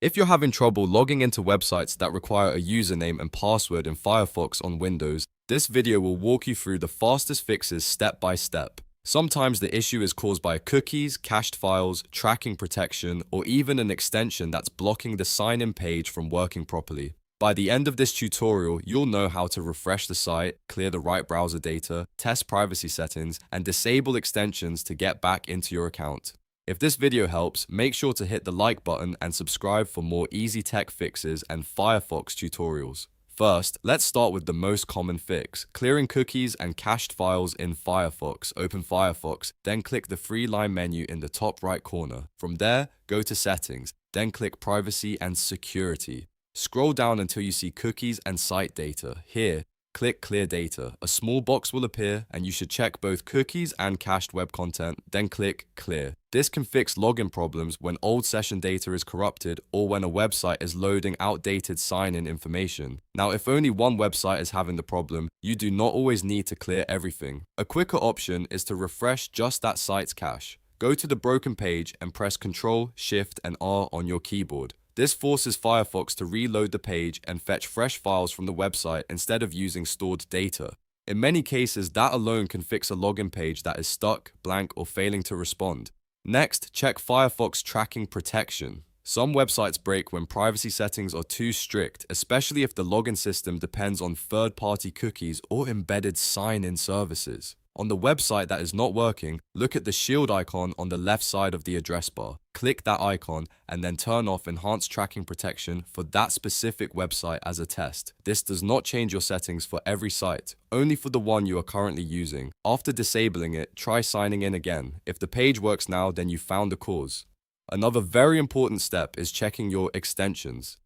If you're having trouble logging into websites that require a username and password in Firefox on Windows, this video will walk you through the fastest fixes step by step. Sometimes the issue is caused by cookies, cached files, tracking protection, or even an extension that's blocking the sign-in page from working properly. By the end of this tutorial, you'll know how to refresh the site, clear the right browser data, test privacy settings, and disable extensions to get back into your account. If this video helps, make sure to hit the like button and subscribe for more easy tech fixes and Firefox tutorials. First, let's start with the most common fix, clearing cookies and cached files in Firefox. Open Firefox, then click the three-line menu in the top right corner. From there, go to Settings, then click Privacy and Security. Scroll down until you see Cookies and Site Data. Here, click Clear Data. A small box will appear and you should check both cookies and cached web content, then click Clear. This can fix login problems when old session data is corrupted or when a website is loading outdated sign-in information. Now, if only one website is having the problem, you do not always need to clear everything. A quicker option is to refresh just that site's cache. Go to the broken page and press Ctrl, Shift, and R on your keyboard. This forces Firefox to reload the page and fetch fresh files from the website instead of using stored data. In many cases, that alone can fix a login page that is stuck, blank, or failing to respond. Next, check Firefox tracking protection. Some websites break when privacy settings are too strict, especially if the login system depends on third-party cookies or embedded sign-in services. On the website that is not working, look at the shield icon on the left side of the address bar. Click that icon and then turn off enhanced tracking protection for that specific website as a test. This does not change your settings for every site, only for the one you are currently using. After disabling it, try signing in again. If the page works now, then you found the cause. Another very important step is checking your extensions.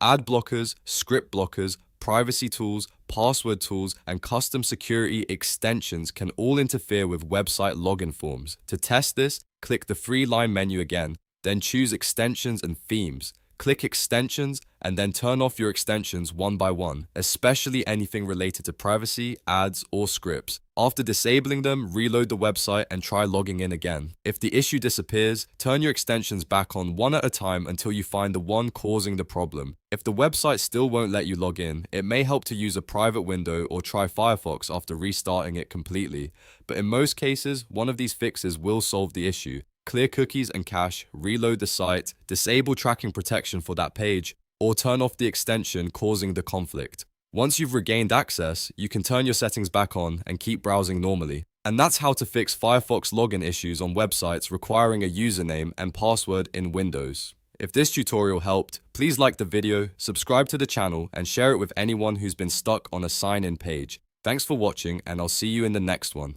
Ad blockers, script blockers, privacy tools, password tools, and custom security extensions can all interfere with website login forms. To test this, click the three-line menu again, then choose Extensions and Themes. Click Extensions and then turn off your extensions one by one, especially anything related to privacy, ads, or scripts. After disabling them, reload the website and try logging in again. If the issue disappears, turn your extensions back on one at a time until you find the one causing the problem. If the website still won't let you log in, it may help to use a private window or try Firefox after restarting it completely. But in most cases, one of these fixes will solve the issue. Clear cookies and cache, reload the site, disable tracking protection for that page, or turn off the extension causing the conflict. Once you've regained access, you can turn your settings back on and keep browsing normally. And that's how to fix Firefox login issues on websites requiring a username and password in Windows. If this tutorial helped, please like the video, subscribe to the channel, and share it with anyone who's been stuck on a sign-in page. Thanks for watching, and I'll see you in the next one.